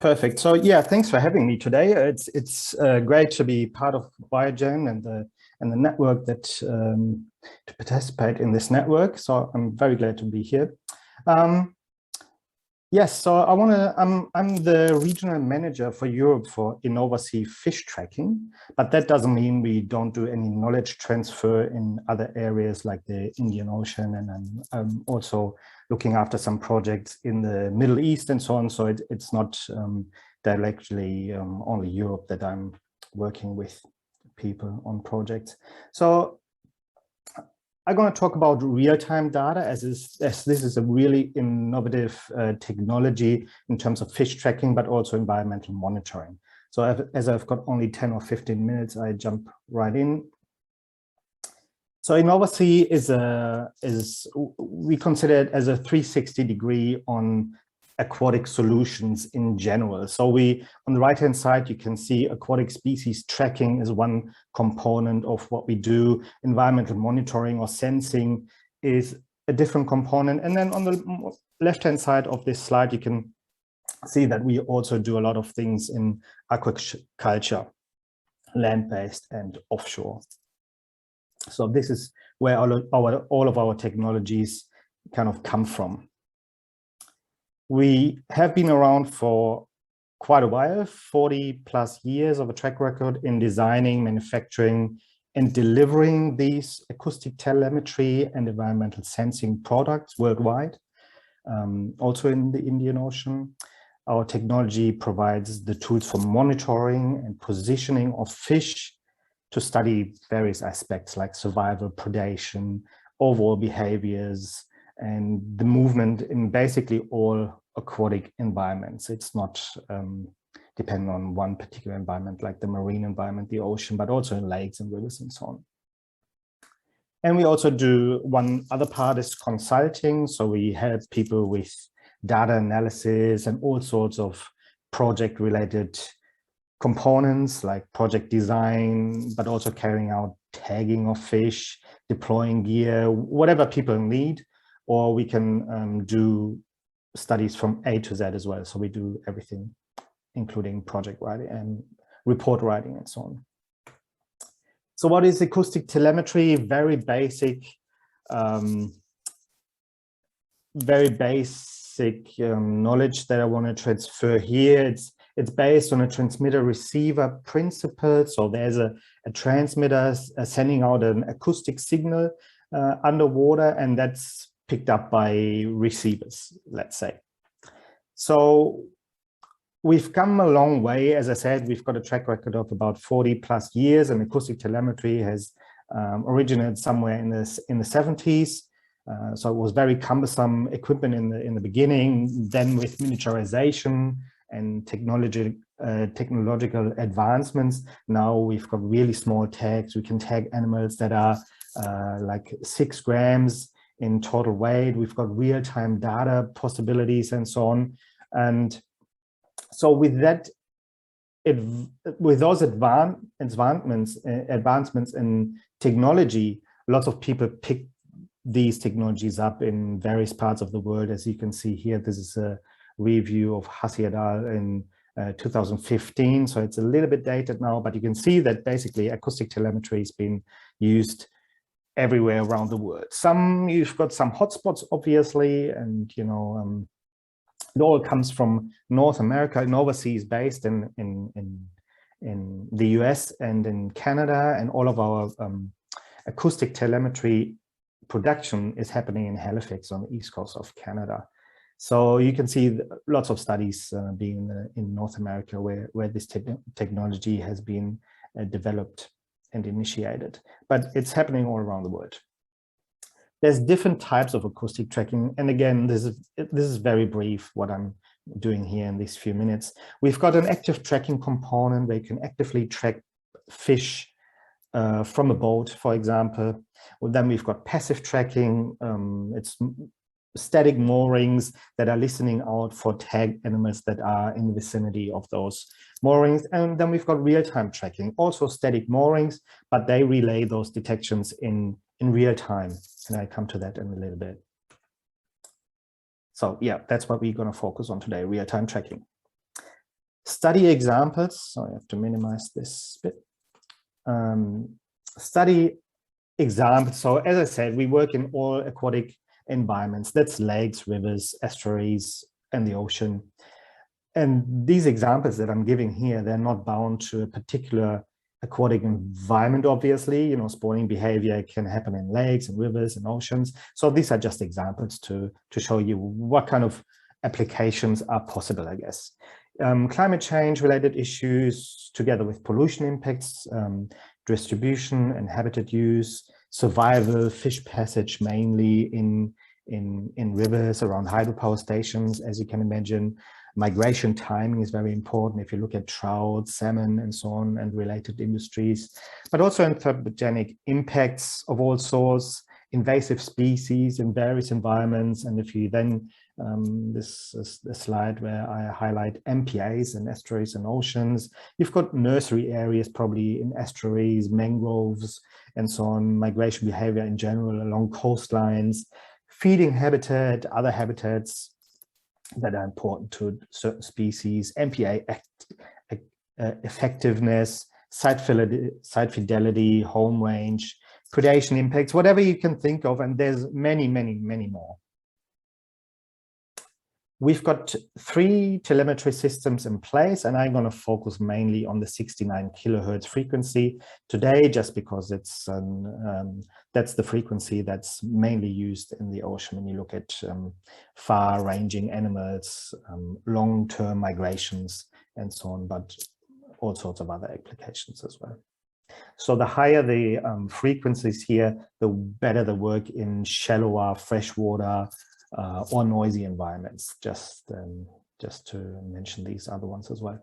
Perfect. So yeah, thanks for having me today. It's great to be part of WIOGEN and the network that to participate in this network. So I'm very glad to be here. Yes, so I'm the regional manager for Europe for InnovaSea fish tracking, but that doesn't mean we don't do any knowledge transfer in other areas like the Indian Ocean, and I'm also looking after some projects in the Middle East and so on. So it's not directly only Europe that I'm working with people on projects. So I'm going to talk about real-time data as this is a really innovative technology in terms of fish tracking, but also environmental monitoring. So as I've got only 10 or 15 minutes, I jump right in. So InnovaSea we consider it as a 360-degree on aquatic solutions in general. So on the right-hand side, you can see aquatic species tracking is one component of what we do. Environmental monitoring or sensing is a different component. And then on the left-hand side of this slide, you can see that we also do a lot of things in aquaculture, land-based and offshore. So this is where all of our technologies kind of come from. We have been around for quite a while, 40 plus years of a track record in designing, manufacturing, and delivering these acoustic telemetry and environmental sensing products worldwide, also in the Indian Ocean. Our technology provides the tools for monitoring and positioning of fish to study various aspects like survival, predation, overall behaviors, and the movement in basically all aquatic environments. It's not dependent on one particular environment like the marine environment, the ocean, but also in lakes and rivers and so on. And we also do one other part is consulting. So we help people with data analysis and all sorts of project related components like project design, but also carrying out tagging of fish, deploying gear, whatever people need. Or we can do studies from A to Z as well. So we do everything, including project writing and report writing and so on. So what is acoustic telemetry? Very basic knowledge that I want to transfer here. It's based on a transmitter-receiver principle. So there's a transmitter sending out an acoustic signal underwater, and that's picked up by receivers, let's say. So we've come a long way. As I said, we've got a track record of about 40 plus years, and acoustic telemetry has originated somewhere in the 70s. So it was very cumbersome equipment in the beginning. Then with miniaturization and technological advancements, now we've got really small tags. We can tag animals that are like 6 grams in total weight. We've got real-time data possibilities and so on. And so with that, with those advancements in technology, lots of people pick these technologies up in various parts of the world. As you can see here, this is a review of Hassi et al. In 2015. So it's a little bit dated now, but you can see that basically acoustic telemetry has been used everywhere around the world. You've got some hotspots, obviously, and it all comes from North America. InnovaSea is based in the US and in Canada, and all of our acoustic telemetry production is happening in Halifax on the east coast of Canada. So you can see lots of studies being in North America where this technology has been developed and initiated, but it's happening all around the world. There's different types of acoustic tracking, and again, this is very brief what I'm doing here in these few minutes. We've got an active tracking component where you can actively track fish from a boat, for example. Well, then we've got passive tracking. It's static moorings that are listening out for tagged animals that are in the vicinity of those moorings. And then we've got real-time tracking, also static moorings, but they relay those detections in real time. And I come to that in a little bit. So yeah, that's what we're going to focus on today, real-time tracking. Study examples. So I have to minimize this bit. Study examples. So as I said, we work in all aquatic environments. That's lakes, rivers, estuaries, and the ocean. And these examples that I'm giving here, they're not bound to a particular aquatic environment, obviously. You know, spawning behavior can happen in lakes and rivers and oceans. So these are just examples to show you what kind of applications are possible, I guess. Climate change related issues together with pollution impacts, distribution and habitat use, survival, fish passage mainly in rivers around hydropower stations, as you can imagine. Migration timing is very important if you look at trout, salmon, and so on, and related industries, but also anthropogenic impacts of all sorts, invasive species in various environments. And if you then, this is the slide where I highlight MPAs and estuaries and oceans, you've got nursery areas probably in estuaries, mangroves, and so on, migration behavior in general along coastlines, feeding habitat, other habitats that are important to certain species, MPA effectiveness, site fidelity, home range, predation impacts, whatever you can think of, and there's many, many, many more. We've got 3 telemetry systems in place, and I'm going to focus mainly on the 69 kilohertz frequency today, just because it's that's the frequency that's mainly used in the ocean when you look at far-ranging animals, long-term migrations, and so on, but all sorts of other applications as well. So the higher the frequencies here, the better the work in shallower freshwater or noisy environments, just to mention these other ones as well.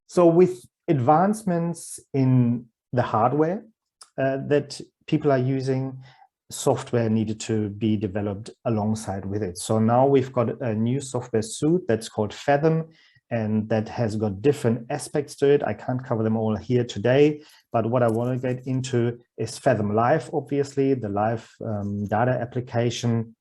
So with advancements in the hardware that people are using, software needed to be developed alongside with it. So now we've got a new software suite that's called Fathom, and that has got different aspects to it. I can't cover them all here today, but what I want to get into is Fathom Live, obviously, the live data application.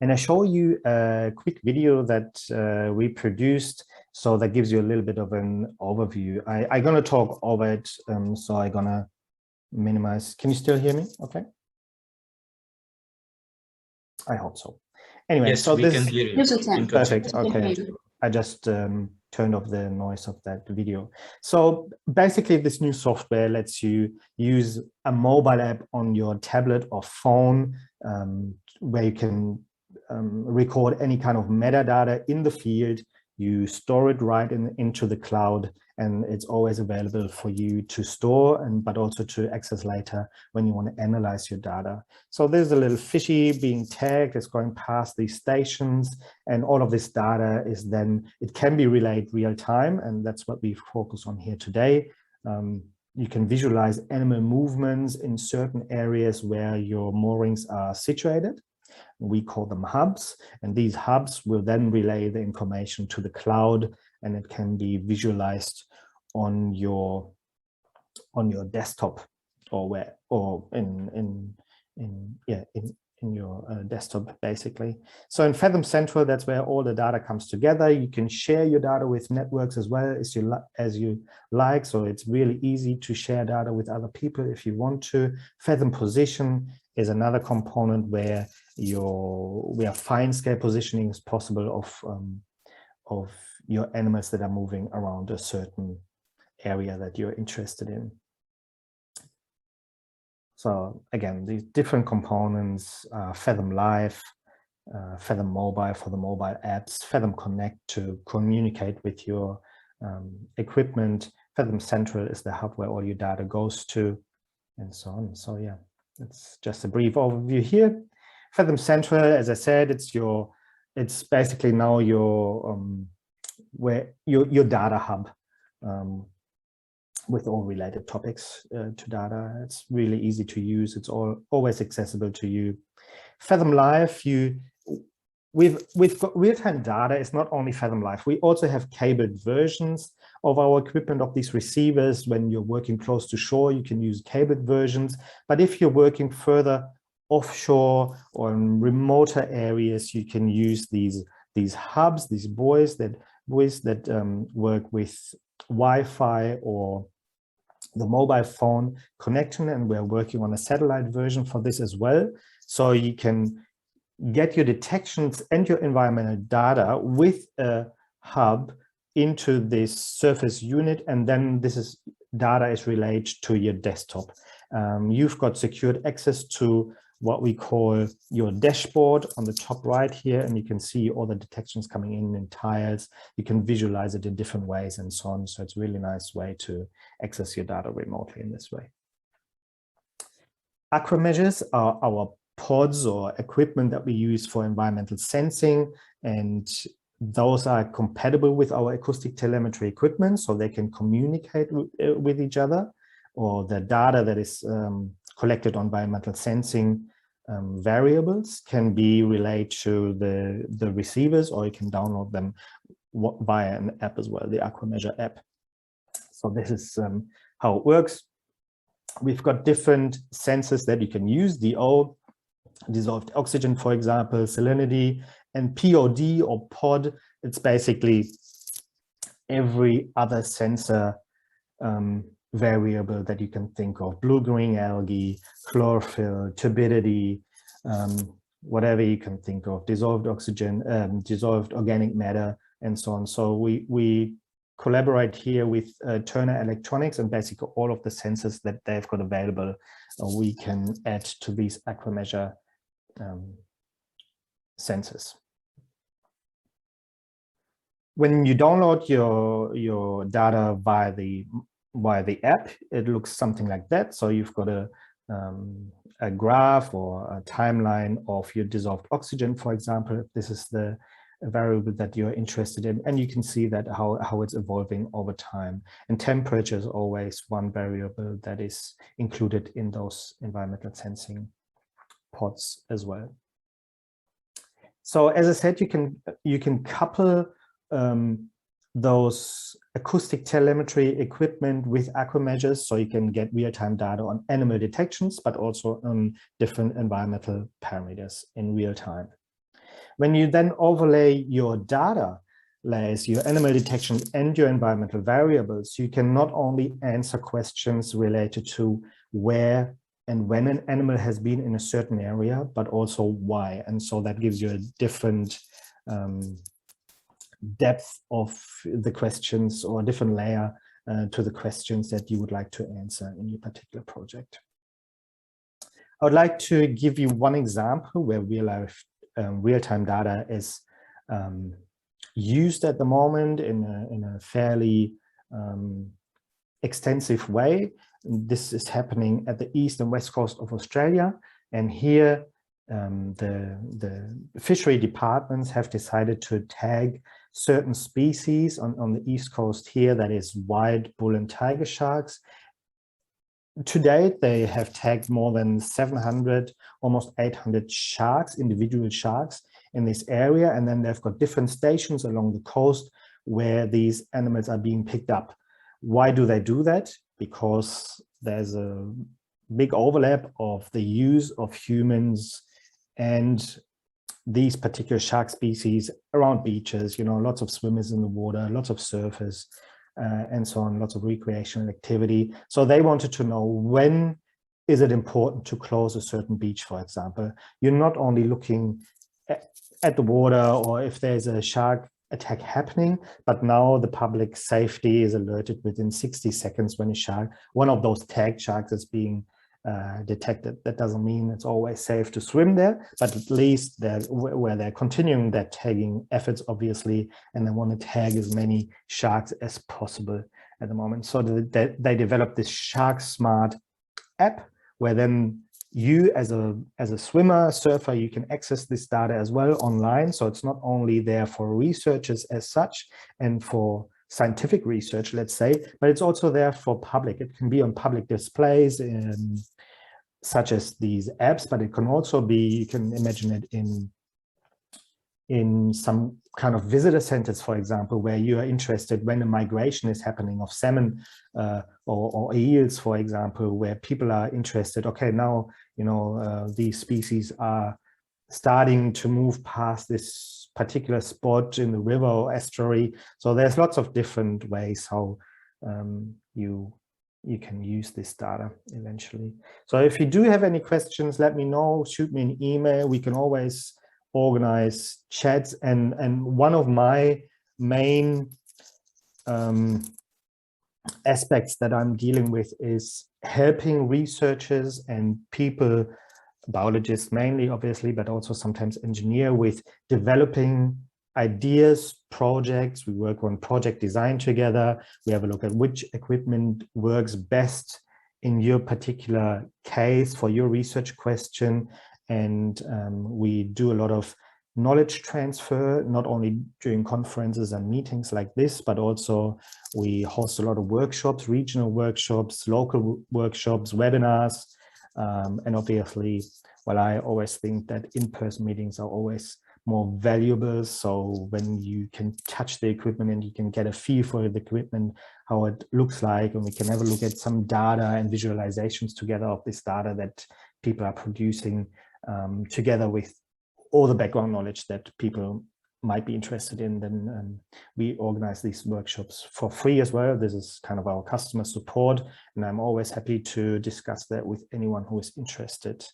And I show you a quick video that we produced, so that gives you a little bit of an overview. I'm going to talk over it, so I'm going to minimize. Can you still hear me? Okay. I hope so. Anyway, yes, so we can hear you. Yes, we can. Perfect. Okay. I just turned off the noise of that video. So basically, this new software lets you use a mobile app on your tablet or phone, where you can record any kind of metadata in the field. You store it right into the cloud, and it's always available for you to store, but also to access later when you want to analyze your data. So there's a little fishy being tagged, it's going past these stations, and all of this data is then, it can be relayed real time, and that's what we focus on here today. You can visualize animal movements in certain areas where your moorings are situated. We call them hubs, and these hubs will then relay the information to the cloud, and it can be visualized on your desktop, or in your desktop, basically. So in Fathom Central, that's where all the data comes together. You can share your data with networks as well as you like. So it's really easy to share data with other people if you want to. Fathom Position is another component where fine scale positioning is possible of your animals that are moving around a certain area that you're interested in. So again, these different components, Fathom Live, Fathom Mobile for the mobile apps, Fathom Connect to communicate with your equipment, Fathom Central is the hub where all your data goes to, and so on. So yeah, it's just a brief overview here. Fathom Central, as I said, it's basically now your data hub with all related topics to data. It's really easy to use. It's always accessible to you. Fathom Live, we've got real-time data. It's not only Fathom Live. We also have cabled versions of our equipment, of these receivers. When you're working close to shore, you can use cabled versions. But if you're working further offshore or in remoter areas, you can use these hubs, these buoys that with that work with Wi-Fi or the mobile phone connection, and we're working on a satellite version for this as well. So you can get your detections and your environmental data with a hub into this surface unit, and then data is relayed to your desktop. You've got secured access to what we call your dashboard on the top right here, and you can see all the detections coming in tiles. You can visualize it in different ways and so on. So it's a really nice way to access your data remotely in this way. aquaMeasures are our pods or equipment that we use for environmental sensing, and those are compatible with our acoustic telemetry equipment, so they can communicate with each other, or the data that is collected on environmental sensing variables can be relayed to the receivers, or you can download them via an app as well, the aquaMeasure app. So this is how it works. We've got different sensors that you can use, DO, dissolved oxygen, for example, salinity, and POD or pod. It's basically every other sensor variable that you can think of: blue-green algae, chlorophyll, turbidity, whatever you can think of, dissolved oxygen, dissolved organic matter, and so on. So we collaborate here with Turner Electronics, and basically all of the sensors that they've got available, we can add to these aquaMeasure sensors. When you download your data via the app, it looks something like that. So you've got a graph or a timeline of your dissolved oxygen, for example. This is the variable that you're interested in, and you can see that how it's evolving over time. And temperature is always one variable that is included in those environmental sensing pods as well. So as I said, you can couple those acoustic telemetry equipment with aquaMeasures, so you can get real-time data on animal detections, but also on different environmental parameters in real time. When you then overlay your data layers, your animal detection and your environmental variables, you can not only answer questions related to where and when an animal has been in a certain area, but also why. And so that gives you a different depth of the questions, or a different layer to the questions that you would like to answer in your particular project. I would like to give you one example where real-time data is used at the moment in a fairly extensive way. This is happening at the east and west coast of Australia, and here the fishery departments have decided to tag certain species on the east coast here, that is white bull and tiger sharks. To date, they have tagged more than 700, almost 800 sharks, individual sharks in this area, and then they've got different stations along the coast where these animals are being picked up. Why do they do that? Because there's a big overlap of the use of humans and these particular shark species around beaches, lots of swimmers in the water, lots of surfers, and so on, lots of recreational activity. So they wanted to know, when is it important to close a certain beach, for example? You're not only looking at the water or if there's a shark attack happening, but now the public safety is alerted within 60 seconds when one of those tagged sharks is being detected. That doesn't mean it's always safe to swim there, but at least where they're continuing their tagging efforts, obviously, and they want to tag as many sharks as possible at the moment. So they developed this Shark Smart app, where then you as a swimmer, surfer, you can access this data as well online. So it's not only there for researchers as such and for scientific research, let's say, but it's also there for public. It can be on public displays such as these apps, but it can also be, you can imagine it in some kind of visitor centers, for example, where you are interested when a migration is happening of salmon or eels, for example, where people are interested, okay, now, these species are starting to move past this particular spot in the river or estuary. So there's lots of different ways how you can use this data eventually. So if you do have any questions, let me know, shoot me an email. We can always organize chats. And one of my main aspects that I'm dealing with is helping researchers and people, biologists mainly, obviously, but also sometimes engineer, with developing ideas, projects. We work on project design together. We have a look at which equipment works best in your particular case for your research question. And we do a lot of knowledge transfer, not only during conferences and meetings like this, but also we host a lot of workshops, regional workshops, local workshops, webinars. And obviously, well, I always think that in-person meetings are always more valuable. So when you can touch the equipment and you can get a feel for the equipment, how it looks like, and we can have a look at some data and visualizations together of this data that people are producing, together with all the background knowledge that people might be interested in, then we organize these workshops for free as well. This is kind of our customer support, and I'm always happy to discuss that with anyone who is interested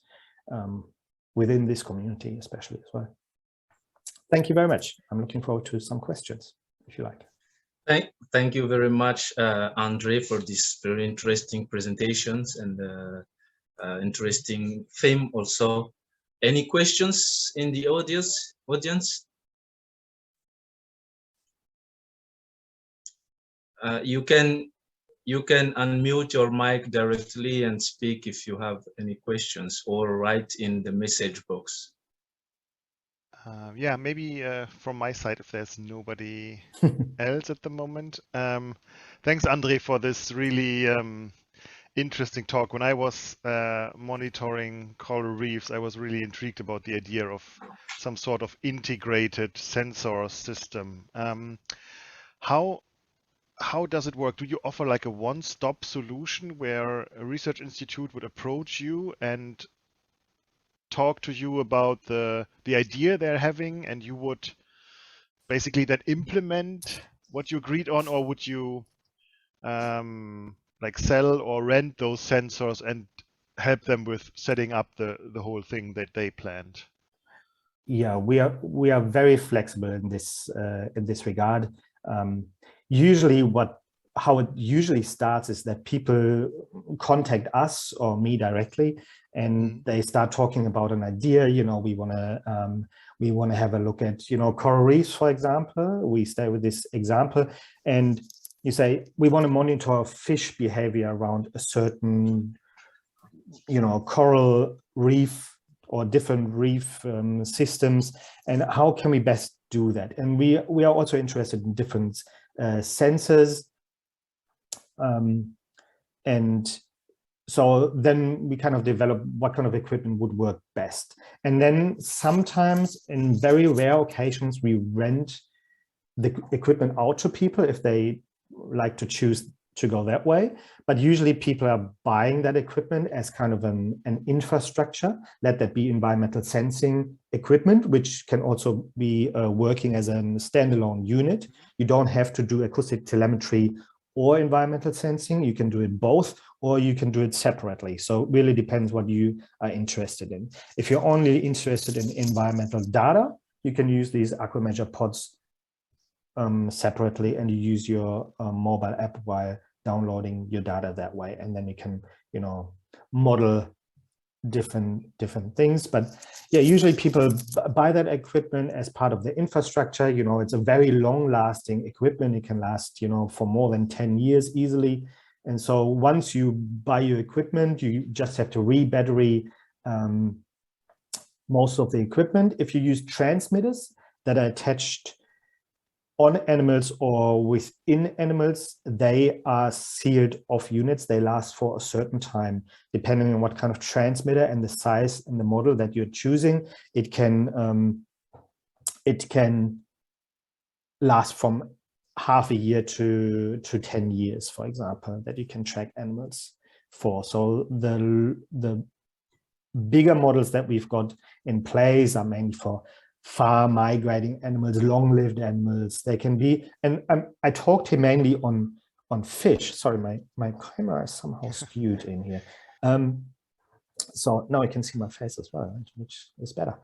within this community, especially as well. Thank you very much. I'm looking forward to some questions, if you like. Thank you very much, Andre, for these very interesting presentations and interesting theme also. Any questions in the audience? You can unmute your mic directly and speak if you have any questions, or write in the message box. Yeah, maybe from my side, if there's nobody else at the moment. Thanks, Andre, for this really interesting talk. When I was monitoring coral reefs, I was really intrigued about the idea of some sort of integrated sensor system. How does it work? Do you offer like a one-stop solution where a research institute would approach you and talk to you about the idea they're having, and you would basically then implement what you agreed on, or would you like sell or rent those sensors and help them with setting up the whole thing that they planned? Yeah, we are very flexible in this regard. Usually how it usually starts is that people contact us or me directly, and they start talking about an idea. You know, we want to have a look at, you know, coral reefs, for example. We stay with this example, and you say, we want to monitor fish behavior around a certain, you know, coral reef or different reef systems, and how can we best do that? And we are also interested in different sensors, and so then we kind of develop what kind of equipment would work best. And then sometimes, in very rare occasions, we rent the equipment out to people if they like to choose to go that way. But usually people are buying that equipment as kind of an infrastructure. Let that be environmental sensing equipment, which can also be working as a standalone unit. You don't have to do acoustic telemetry or environmental sensing. You can do it both, or you can do it separately. So it really depends what you are interested in. If you're only interested in environmental data, you can use these aquaMeasure pods separately, and you use your mobile app while downloading your data that way, and then you can, you know, model different things. But yeah, usually people buy that equipment as part of the infrastructure. You know, it's a very long-lasting equipment. It can last, you know, for more than 10 years easily. And so once you buy your equipment, you just have to re-battery most of the equipment. If you use transmitters that are attached on animals or within animals, they are sealed off units. They last for a certain time, depending on what kind of transmitter and the size and the model that you're choosing. It can last from half a year to 10 years, for example, that you can track animals for. So the bigger models that we've got in place are mainly for far migrating animals, long-lived animals. They can be, and I talked here mainly on fish. Sorry, my camera is somehow skewed in here. So now I can see my face as well, which is better.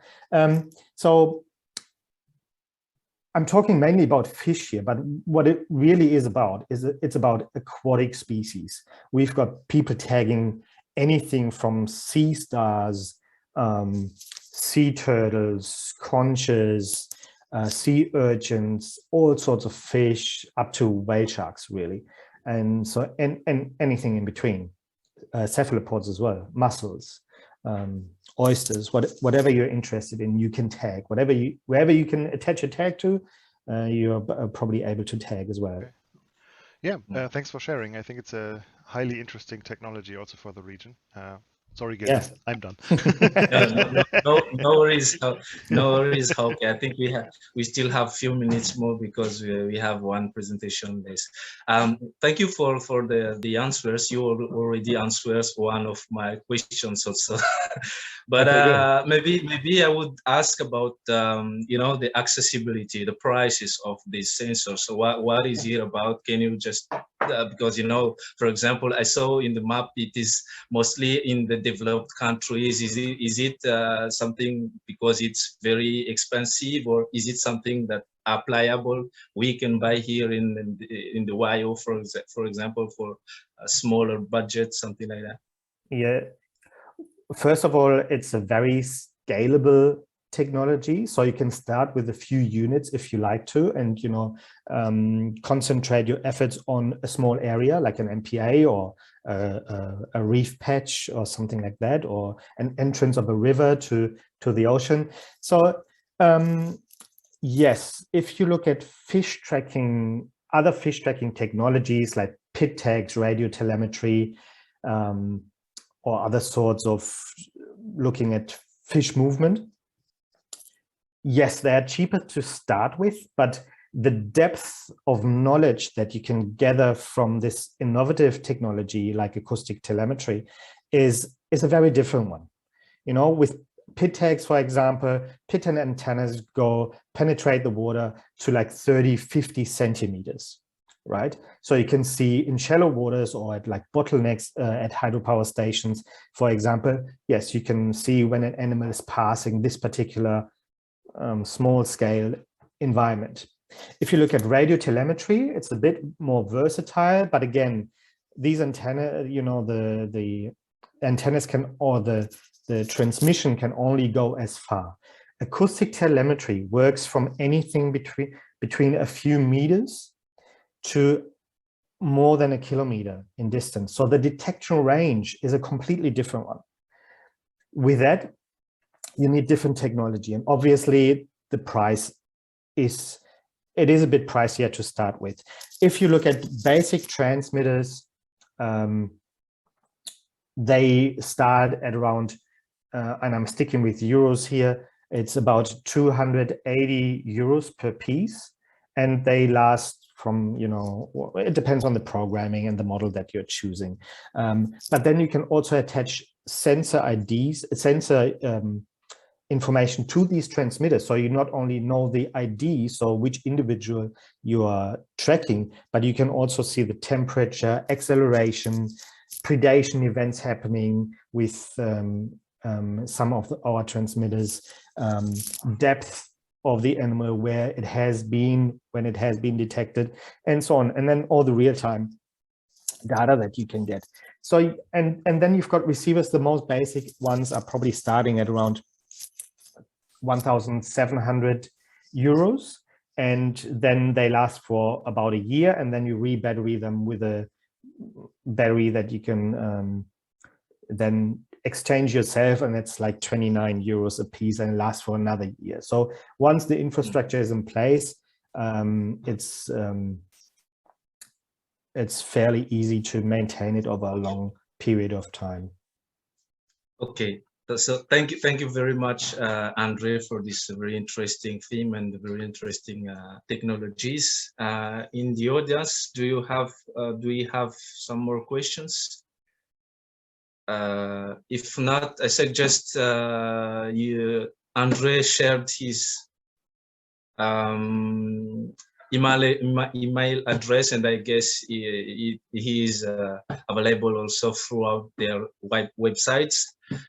So I'm talking mainly about fish here, but what it really is about is it's about aquatic species. We've got people tagging anything from sea stars, sea turtles, conches, sea urchins, all sorts of fish, up to whale sharks, really. And so, and anything in between, cephalopods as well, mussels, oysters, whatever you're interested in, you can tag. Wherever you can attach a tag to, you're probably able to tag as well. Okay. Yeah, thanks for sharing. I think it's a highly interesting technology also for the region. Sorry, guys, Yeah. I'm done. No worries. No worries, Hauke. I think we still have few minutes more because we have one presentation list. Thank you for the answers. You already answered one of my questions also. But okay, maybe I would ask about the accessibility, the prices of these sensors. So what is it about? Can you just because for example, I saw in the map it is mostly in the developed countries. Is it something because it's very expensive, or is it something that applicable we can buy here in the WIO, for example, for a smaller budget, something like that? Yeah. First of all, it's a very scalable technology, so you can start with a few units if you like to, and concentrate your efforts on a small area like an MPA or a reef patch or something like that, or an entrance of a river to the ocean. So yes, if you look at fish tracking, other fish tracking technologies like pit tags, radio telemetry, or other sorts of looking at fish movement, yes, they are cheaper to start with, but the depth of knowledge that you can gather from this innovative technology like acoustic telemetry is a very different one. With pit tags, for example, pit and antennas penetrate the water to like 30, 50 centimeters. Right, so you can see in shallow waters or at like bottlenecks at hydropower stations, for example. Yes, you can see when an animal is passing this particular small scale environment. If you look at radio telemetry, it's a bit more versatile, but again, these antennas, the antennas can, or the transmission can only go as far. Acoustic telemetry works from anything between a few meters to more than a kilometer in distance. So the detection range is a completely different one. With that, you need different technology. And obviously the price is a bit pricier to start with. If you look at basic transmitters, they start at around, and I'm sticking with euros here, it's about 280 euros per piece. And they last from, it depends on the programming and the model that you're choosing. But then you can also attach sensor IDs, sensor information to these transmitters. So you not only know the ID, so which individual you are tracking, but you can also see the temperature, acceleration, predation events happening with some of our transmitters, depth of the animal, where it has been, when it has been detected, and so on. And then all the real-time data that you can get. So, and then you've got receivers. The most basic ones are probably starting at around 1,700 euros. And then they last for about a year. And then you re-battery them with a battery that you can then exchange yourself, and it's like 29 euros a piece and it lasts for another year. So once the infrastructure is in place, it's fairly easy to maintain it over a long period of time. Okay, so thank you very much, André, for this very interesting theme and very interesting technologies. In the audience, do we have some more questions? If not, I suggest André shared his email address, and I guess he is available also throughout their websites.